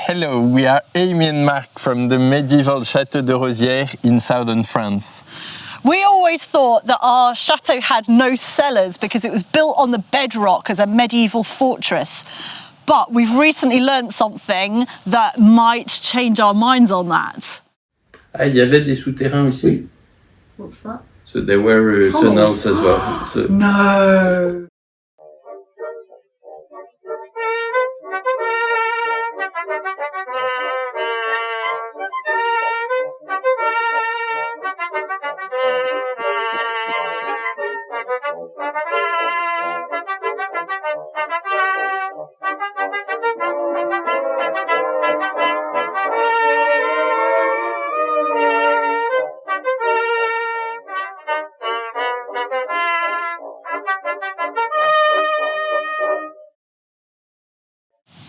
Hello, we are Amy and Marc from the medieval Chateau de Rosieres in southern France. We always thought that our chateau had no cellars because it was built on the bedrock as a medieval fortress. But we've recently learnt something that might change our minds on that. Ah, il y avait des souterrains aussi. Oui. What's that? So there were tunnels as well. So. No!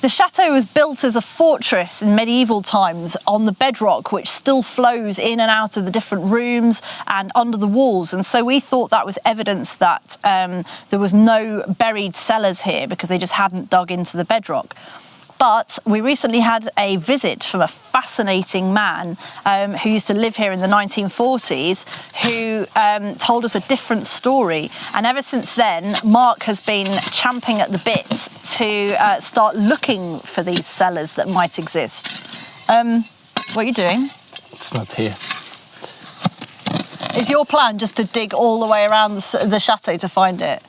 The chateau was built as a fortress in medieval times on the bedrock, which still flows in and out of the different rooms and under the walls. And so we thought that was evidence that there was no buried cellars here because they just hadn't dug into the bedrock. But we recently had a visit from a fascinating man who used to live here in the 1940s, who told us a different story. And ever since then, Marc has been champing at the bit to start looking for these cellars that might exist. What are you doing? It's not here. Is your plan just to dig all the way around the chateau to find it?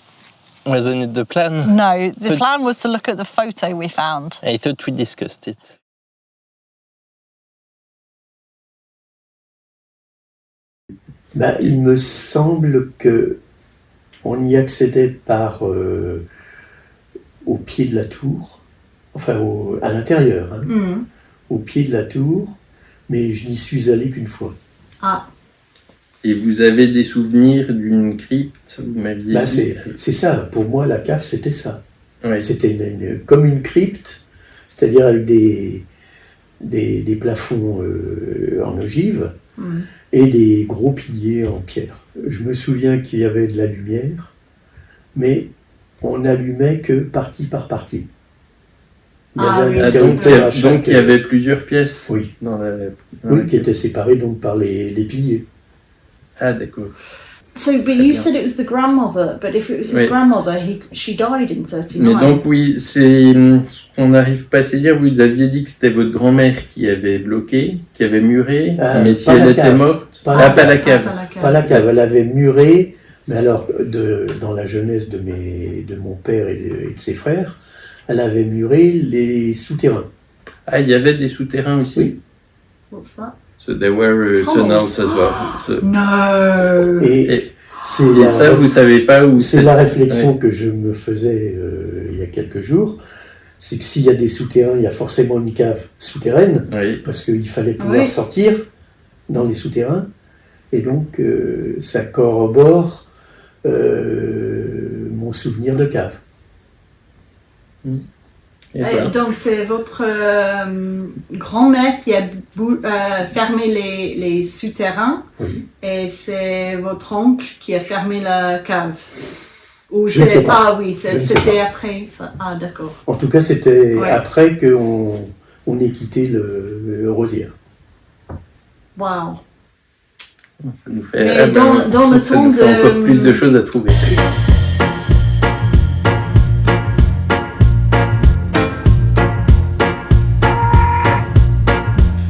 Wasn't it the plan? No, the plan was to look at the photo we found. I thought we discussed it. Bah, il me semble que on y accédait par au pied de la tour, enfin à l'intérieur, hein, au pied de la tour, mais je n'y suis allé qu'une fois. Ah. Et vous avez des souvenirs d'une crypte, vous m'aviez Bah, dit. c'est ça, pour moi la cave c'était ça. Ouais. C'était comme une crypte, c'est-à-dire avec des plafonds en ogive et des gros piliers en pierre. Je me souviens qu'il y avait de la lumière, mais on n'allumait que partie par partie. Il y avait un interrupteur à chaque... Donc il y avait plusieurs pièces. Oui, dans la... oui, qui étaient séparées donc par les piliers. Ah d'accord. So, but you said it was the grandmother, but if it was his grandmother, she died in 39. Mais donc oui, c'est ce qu'on n'arrive pas à saisir. Vous aviez dit que c'était votre grand-mère qui avait bloqué, qui avait muré, mais si elle était morte... Pas la cave. Pas la cave, elle avait muré, mais alors dans la jeunesse de mon père et de ses frères, elle avait muré les souterrains. Ah, il y avait des souterrains aussi. Oui. What's that? So there were tunnels as well. So, No! et ça, vous savez pas où c'est. La réflexion que je me faisais il y a quelques jours, c'est que s'il y a des souterrains, il y a forcément une cave souterraine, parce qu'il fallait pouvoir sortir dans les souterrains, et donc ça corrobore mon souvenir de cave. Donc c'est votre grand-mère qui a fermé les souterrains et c'est votre oncle qui a fermé la cave. Ou je ne sais pas. Ah oui, c'était après ça. Ah d'accord. En tout cas, c'était après qu'on ait quitté le Rosières. Wow. Ça nous fait, mais dans le temps encore plus de choses à trouver.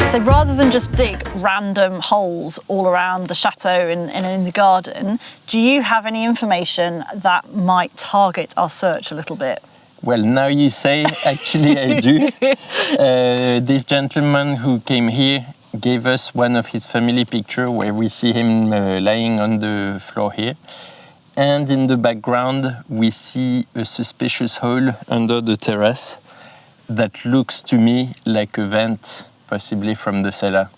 So rather than just dig random holes all around the chateau and in the garden, do you have any information that might target our search a little bit? Well, now you say, actually I do. This gentleman who came here gave us one of his family pictures where we see him lying on the floor here. And in the background, we see a suspicious hole under the terrace that looks to me like a vent, possibly from the cellar.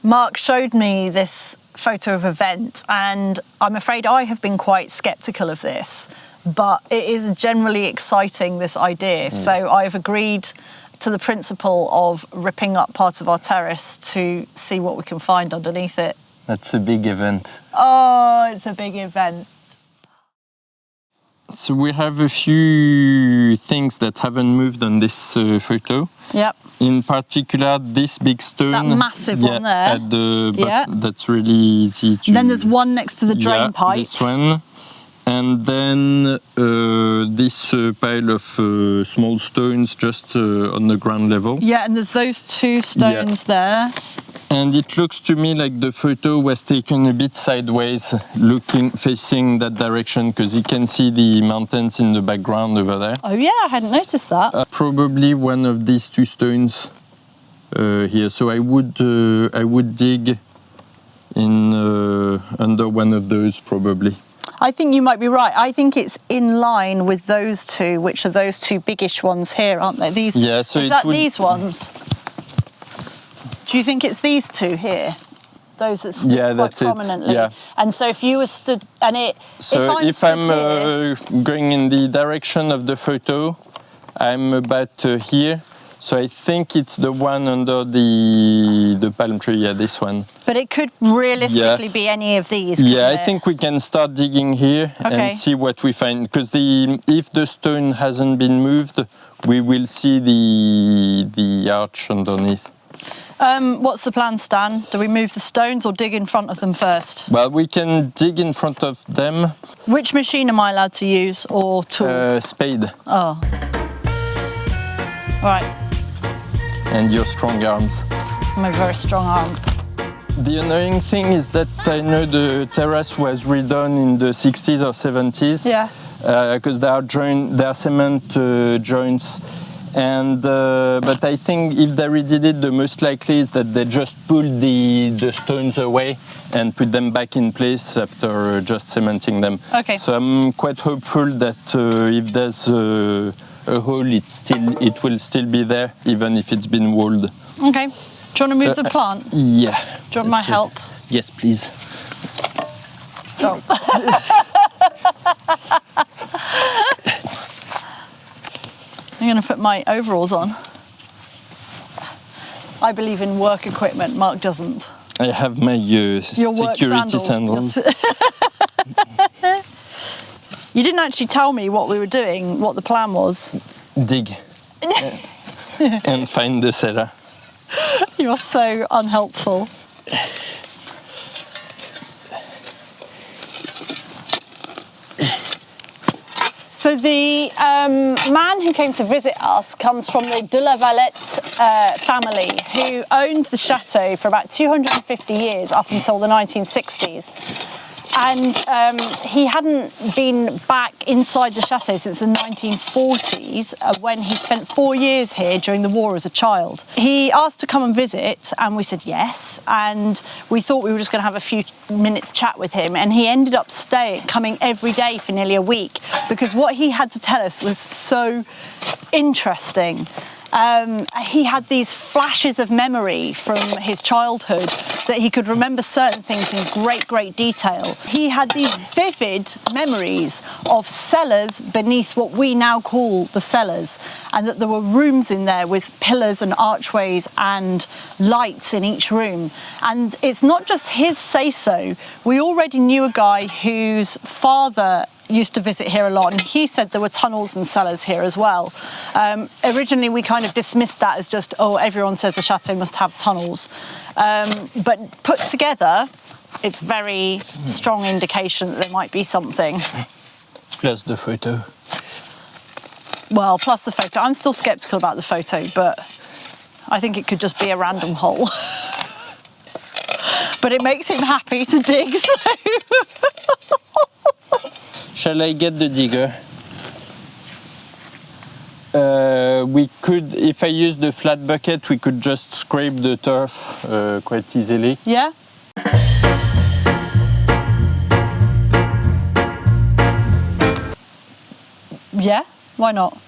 Marc showed me this photo of a vent, and I'm afraid I have been quite sceptical of this, but it is generally exciting, this idea. So I've agreed to the principle of ripping up parts of our terrace to see what we can find underneath it. That's a big event. Oh, it's a big event. So we have a few things that haven't moved on this photo. Yep. In particular, this big stone. That massive one there. At the, Yeah. That's really easy to... And then there's one next to the drain pipe. This one. And then this pile of small stones just on the ground level. Yeah, and there's those two stones there. And it looks to me like the photo was taken a bit sideways, facing that direction, because you can see the mountains in the background over there. Oh yeah, I hadn't noticed that. Probably one of these two stones here. So I would dig in under one of those probably. I think you might be right. I think it's in line with those two, which are those two biggish ones here, aren't they? These. Yeah. So is that these ones? Do you think it's these two here? Those that stood quite prominently? Yeah. And so if you were stood, and it... So if I'm going in the direction of the photo, I'm about here. So I think it's the one under the palm tree, yeah, this one. But it could realistically be any of these. Yeah, I think we can start digging here and see what we find. Because if the stone hasn't been moved, we will see the arch underneath. What's the plan, Stan? Do we move the stones or dig in front of them first? Well, we can dig in front of them. Which machine am I allowed to use, or tool? Spade. Oh. Right. And your strong arms. My very strong arms. The annoying thing is that I know the terrace was redone in the 60s or 70s. Yeah. Because there are cement joints. And but I think if they redid it, the most likely is that they just pulled the stones away and put them back in place after just cementing them. Okay. So I'm quite hopeful that if there's a hole, it will still be there, even if it's been walled. Okay. Do you want to move the plant? Yeah. Do you want my help? Yes, please. Oh. I'm going to put my overalls on. I believe in work equipment. Marc doesn't. I have my security sandals. You didn't actually tell me what we were doing, what the plan was. Dig. And find the cellar. You're so unhelpful. So the man who came to visit us comes from the de la Valette family, who owned the chateau for about 250 years up until the 1960s. And he hadn't been back inside the chateau since the 1940s, when he spent 4 years here during the war as a child. He asked to come and visit, and we said yes. And we thought we were just going to have a few minutes chat with him. And he ended up coming every day for nearly a week, because what he had to tell us was so interesting. He had these flashes of memory from his childhood that he could remember certain things in great, great detail. He had these vivid memories of cellars beneath what we now call the cellars, and that there were rooms in there with pillars and archways and lights in each room. And it's not just his say-so. We already knew a guy whose father used to visit here a lot, and he said there were tunnels and cellars here as well. Originally we kind of dismissed that as just, oh, everyone says a chateau must have tunnels. But put together, it's very strong indication that there might be something. Plus the photo. Well, plus the photo. I'm still sceptical about the photo, but I think it could just be a random hole. But it makes him happy to dig, so... Shall I get the digger? We could, if I use the flat bucket, we could just scrape the turf quite easily. Yeah? Yeah, why not?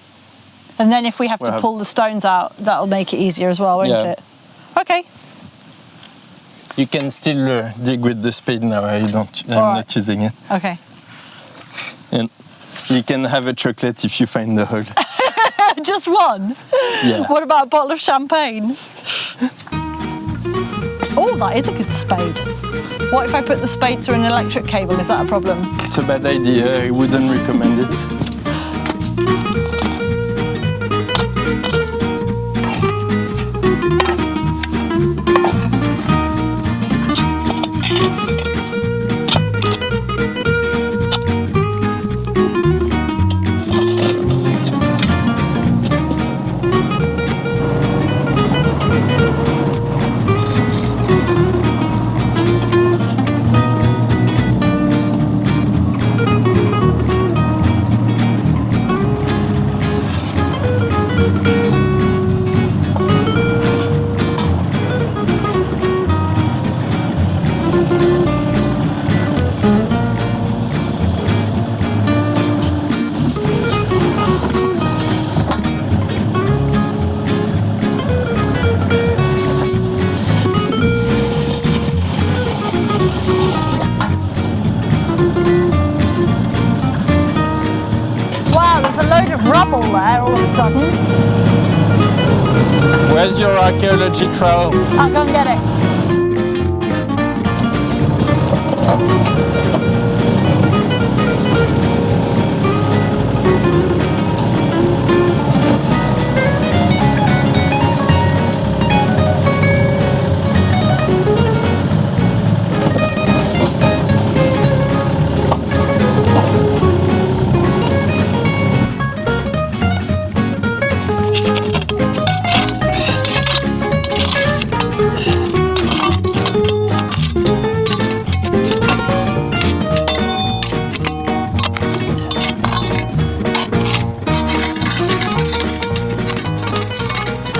And then if we have to pull the stones out, that'll make it easier as well, won't it? Okay. You can still dig with the spade now. I'm not using it. Okay. And you can have a chocolate if you find the hole. Just one? Yeah. What about a bottle of champagne? Oh, that is a good spade. What if I put the spade through an electric cable? Is that a problem? It's a bad idea. I wouldn't recommend it. Rubble there all of a sudden. Where's your archaeology trowel? I'll go and get it.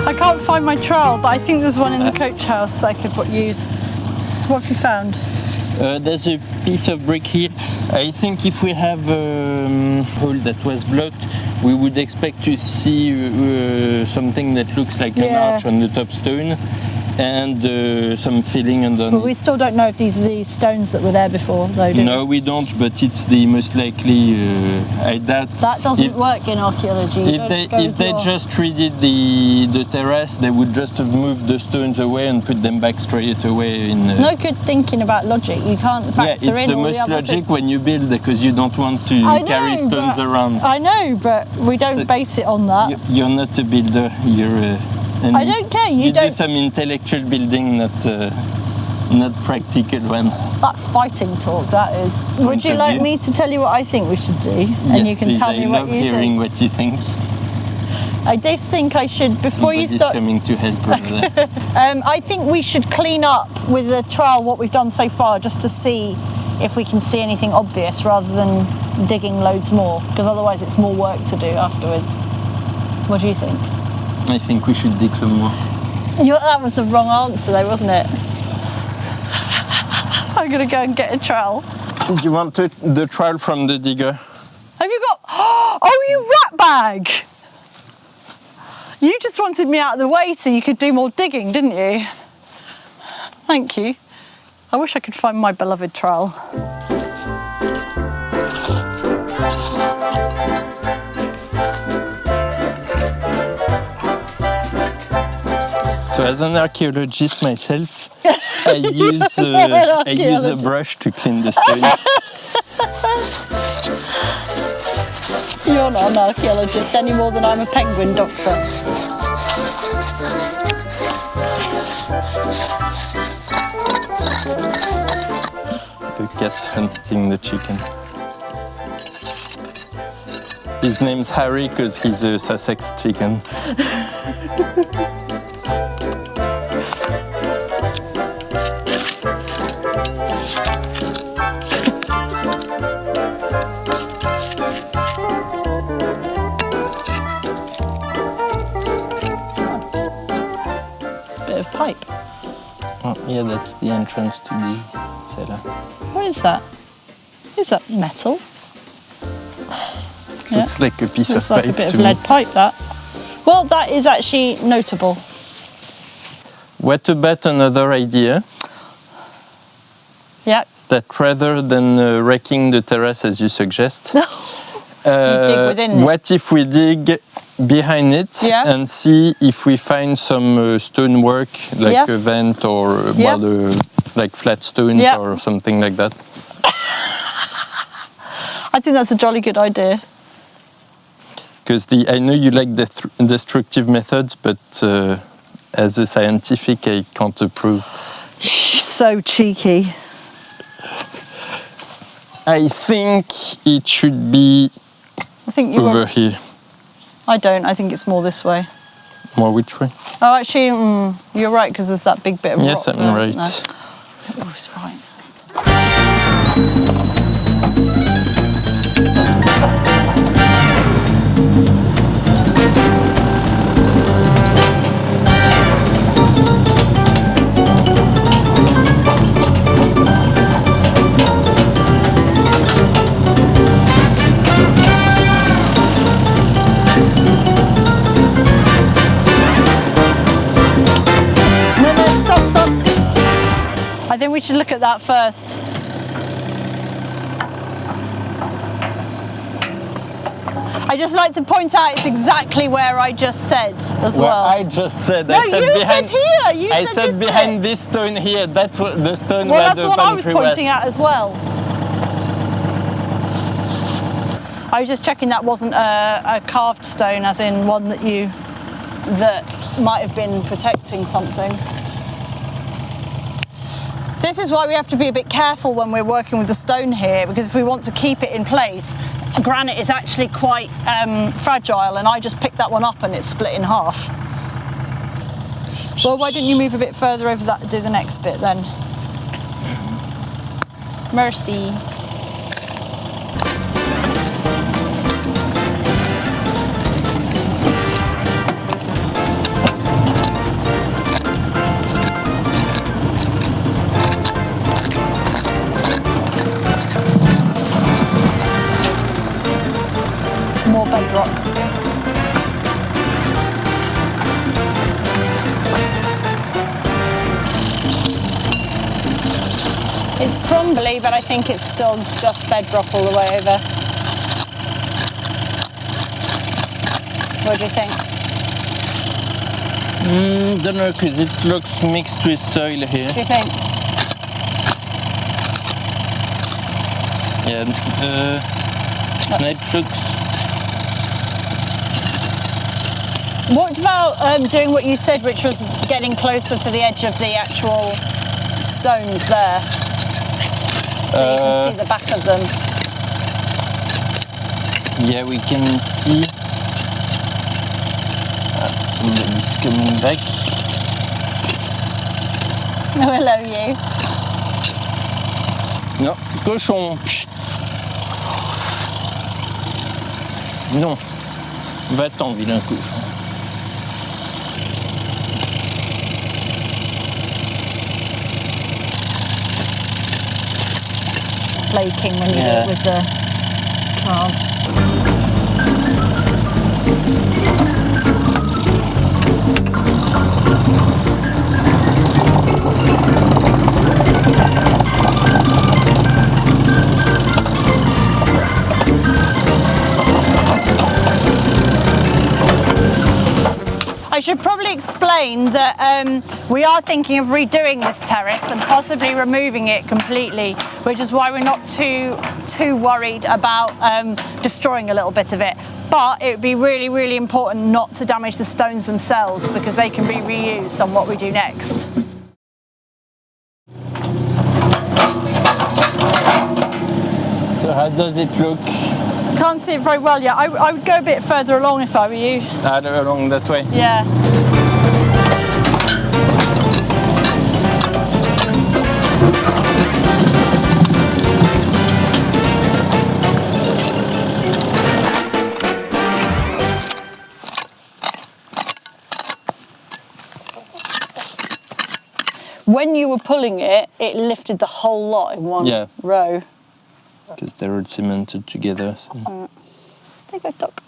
I can't find my trowel, but I think there's one in the coach house I could use. What have you found? There's a piece of brick here. I think if we have a hole that was blocked, we would expect to see something that looks like an arch on the top stone and some filling underneath. Well, we still don't know if these are the stones that were there before, though, do we? No, we don't, but it's the most likely. I doubt. That doesn't work in archaeology. If they just redid the terrace, they would just have moved the stones away and put them back straight away. It's no good thinking about logic. You can't factor in all the other it's the most logic when you build because you don't want to carry stones around. I know, but we don't base it on that. You're not a builder. You're. I don't care. You do some intellectual building, not practical one. That's fighting talk, that is. Would you like me to tell you what I think we should do? And you can tell me what you think. I love hearing what you think. I just think I should, before you start... coming to help over there. I think we should clean up with the trowel what we've done so far, just to see if we can see anything obvious rather than digging loads more, because otherwise it's more work to do afterwards. What do you think? I think we should dig some more. That was the wrong answer though, wasn't it? I'm going to go and get a trowel. Do you want the trowel from the digger? Have you got... Oh, you rat bag! You just wanted me out of the way so you could do more digging, didn't you? Thank you. I wish I could find my beloved trowel. So as an archaeologist myself, I use a brush to clean the stones. You're not an archaeologist any more than I'm a penguin doctor. The cat hunting the chicken. His name's Harry because he's a Sussex chicken. Pipe. Oh, yeah, that's the entrance to the cellar. What is that? Is that metal? Looks like a piece of Looks like pipe a bit to of me. lead pipe, that. Well, that is actually notable. What about another idea? Yeah. Is that rather than wrecking the terrace as you suggest, dig within it. what if we dig behind it and see if we find some stonework, like a vent or like flat stones or something like that. I think that's a jolly good idea. Because I know you like the destructive methods, but as a scientific, I can't approve. So cheeky. I think it should be over here. I don't. I think it's more this way. More which way? Oh, actually, you're right, because there's that big bit of rock. Yes, I'm there, right. isn't there? Oh, it's right. I think we should look at that first. I just like to point out it's exactly where I just said as well. I just said. No, you said here. I said behind this stone here. That's what the stone. Well, where that's the what I was pantry pointing at as well. I was just checking that wasn't a carved stone, as in one that might have been protecting something. This is why we have to be a bit careful when we're working with the stone here, because if we want to keep it in place, granite is actually quite fragile, and I just picked that one up and it's split in half. Well, why don't you move a bit further over that and do the next bit then? Mercy. More bedrock. It's crumbly, but I think it's still just bedrock all the way over. What do you think? Don't know, because it looks mixed with soil here. What do you think? Yeah, it looks. What about doing what you said, which was getting closer to the edge of the actual stones there? So you can see the back of them. Yeah, we can see. Somebody's coming back. Oh, hello, you. Non, cochon. Non. Va-t'en, vilain cochon. Flaking when you do it with the trowel. I should probably explain that we are thinking of redoing this terrace and possibly removing it completely, which is why we're not too worried about destroying a little bit of it. But it would be really, really important not to damage the stones themselves, because they can be reused on what we do next. So how does it look? Can't see it very well yet. I would go a bit further along if I were you. Along that way? Yeah. When you were pulling it, it lifted the whole lot in one row. Because they're all cemented together. So. Take a look.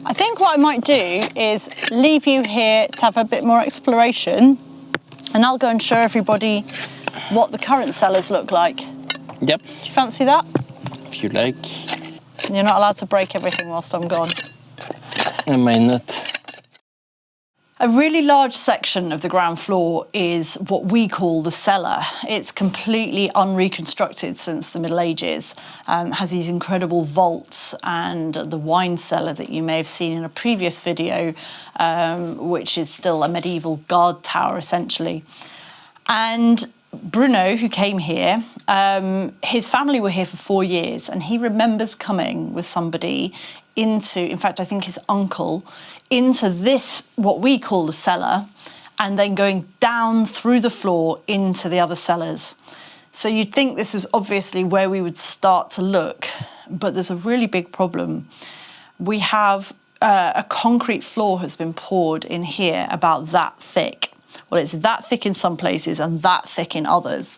I think what I might do is leave you here to have a bit more exploration, and I'll go and show everybody what the current cellars look like. Yep. Do you fancy that? If you like. And you're not allowed to break everything whilst I'm gone. I might not. A really large section of the ground floor is what we call the cellar. It's completely unreconstructed since the Middle Ages, has these incredible vaults and the wine cellar that you may have seen in a previous video, which is still a medieval guard tower essentially. And Bruno, who came here, his family were here for 4 years, and he remembers coming with somebody into, in fact, I think his uncle, into this, what we call the cellar, and then going down through the floor into the other cellars. So you'd think this was obviously where we would start to look, but there's a really big problem. We have a concrete floor has been poured in here about that thick. Well, it's that thick in some places and that thick in others.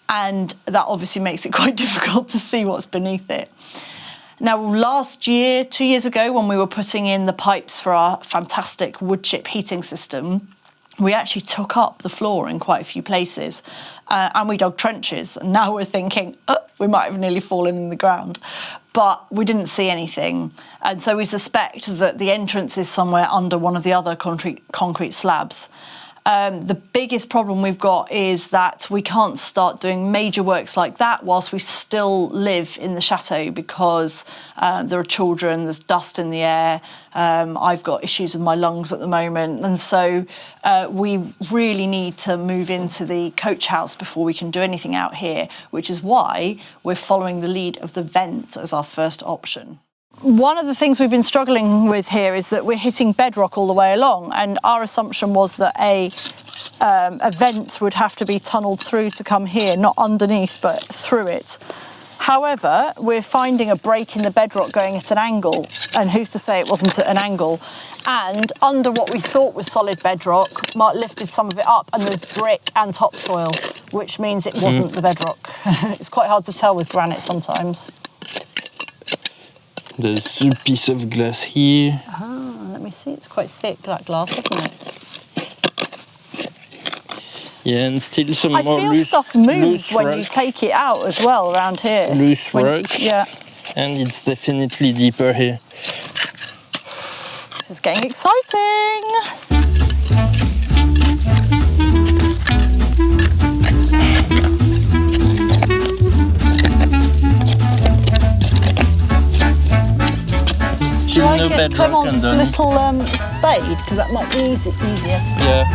And that obviously makes it quite difficult to see what's beneath it. Now, last year, 2 years ago, when we were putting in the pipes for our fantastic wood chip heating system, we actually took up the floor in quite a few places, and we dug trenches. And now we're thinking, we might have nearly fallen in the ground. But we didn't see anything. And so we suspect that the entrance is somewhere under one of the other concrete slabs. The biggest problem we've got is that we can't start doing major works like that whilst we still live in the chateau, because there are children, there's dust in the air, I've got issues with my lungs at the moment, and so we really need to move into the coach house before we can do anything out here, which is why we're following the lead of the vent as our first option. One of the things we've been struggling with here is that we're hitting bedrock all the way along, and our assumption was that a vent would have to be tunnelled through to come here, not underneath but through it. However, we're finding a break in the bedrock going at an angle, and who's to say it wasn't at an angle? And under what we thought was solid bedrock, Marc lifted some of it up and there's brick and topsoil, which means it wasn't the bedrock. It's quite hard to tell with granite sometimes. There's a piece of glass here. Ah, let me see. It's quite thick, that glass, isn't it? Yeah, and still some more I feel loose, stuff moves loose when rock. you take it out as well around here. Loose rock. Yeah. And it's definitely deeper here. This is getting exciting. Should I get Clement's little spade? Because that might be easiest. Yeah.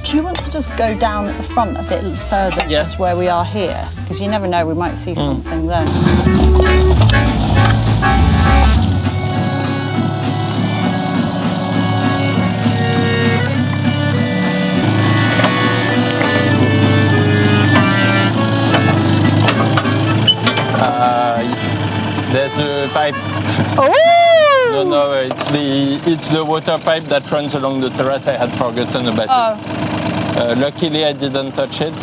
Do you want to just go down at the front a bit further, just where we are here? Because you never know, we might see something there. There's a pipe. Oh! No, it's the water pipe that runs along the terrace. I had forgotten about it. Luckily, I didn't touch it.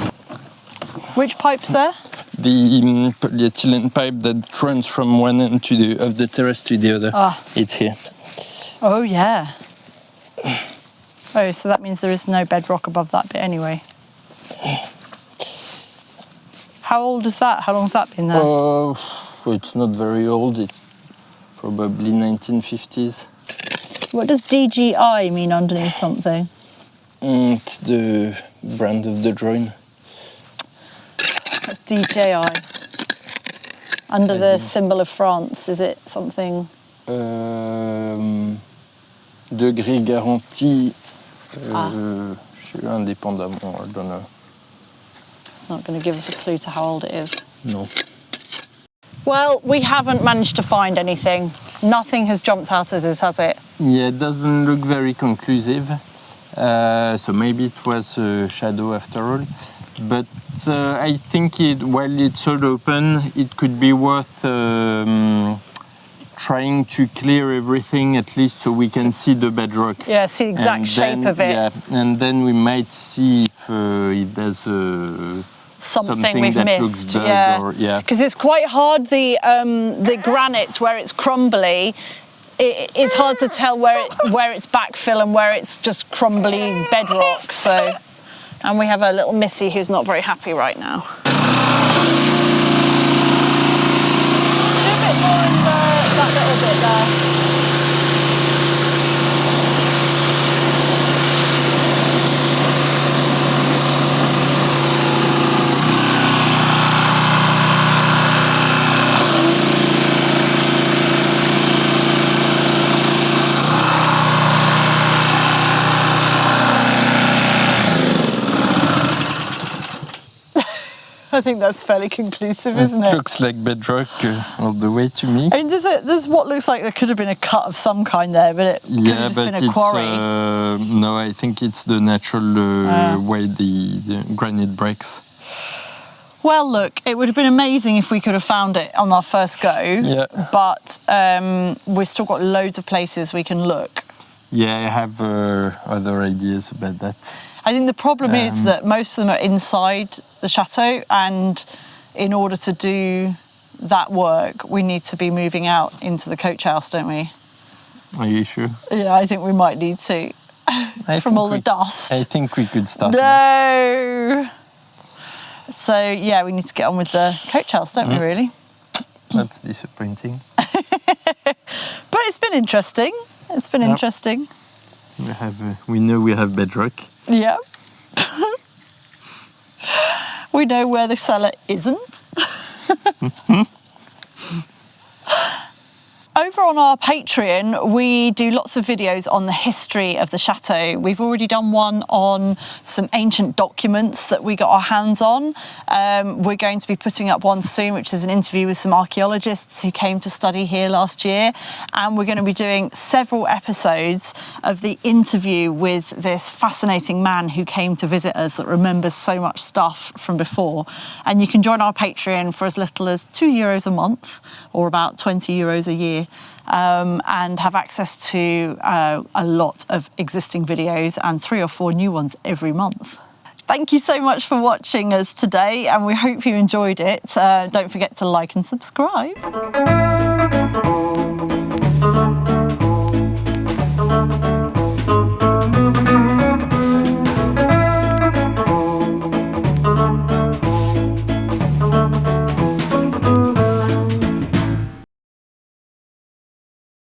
Which pipe's there? The polyethylene pipe that runs from one end of the terrace to the other. It's here. Oh, yeah. Oh, so that means there is no bedrock above that bit anyway. How old is that? How long's that been there? It's not very old. It's probably 1950s. What does DGI mean underneath something? It's the brand of the drawing. That's DJI. Under the symbol of France, is it something? Degré garanti. Je suis indépendamment, I don't know. It's not going to give us a clue to how old it is. No. Well, we haven't managed to find anything. Nothing has jumped out at us, has it? Yeah, it doesn't look very conclusive. So maybe it was a shadow after all. But I think while it's all open, it could be worth trying to clear everything at least so we can see the bedrock. Yeah, see the exact shape of it. Yeah, and then we might see if there's something we've that missed. looks dug Because it's quite hard. The granite where it's crumbly, it's hard to tell where it's backfill and where it's just crumbly bedrock. So, and we have a little Missy who's not very happy right now. Do a bit more in that little bit there. I think that's fairly conclusive, isn't it? It looks like bedrock all the way to me. I mean, there's what looks like there could have been a cut of some kind there, but it could have just been a quarry. No, I think it's the natural way the granite breaks. Well, look, it would have been amazing if we could have found it on our first go. Yeah. But we've still got loads of places we can look. Yeah, I have other ideas about that. I think the problem is that most of them are inside the chateau, and in order to do that work, we need to be moving out into the coach house, don't we? Are you sure? Yeah, I think we might need to, from all the dust. I think we could start. No! So, yeah, we need to get on with the coach house, don't we, really? That's disappointing. But it's been interesting. It's been interesting. We know we have bedrock. Yeah. We know where the cellar isn't. Over on our Patreon, we do lots of videos on the history of the chateau. We've already done one on some ancient documents that we got our hands on. We're going to be putting up one soon, which is an interview with some archaeologists who came to study here last year. And we're going to be doing several episodes of the interview with this fascinating man who came to visit us that remembers so much stuff from before. And you can join our Patreon for as little as €2 a month, or about €20 a year. And have access to a lot of existing videos and 3 or 4 new ones every month. Thank you so much for watching us today, and we hope you enjoyed it. Don't forget to like and subscribe.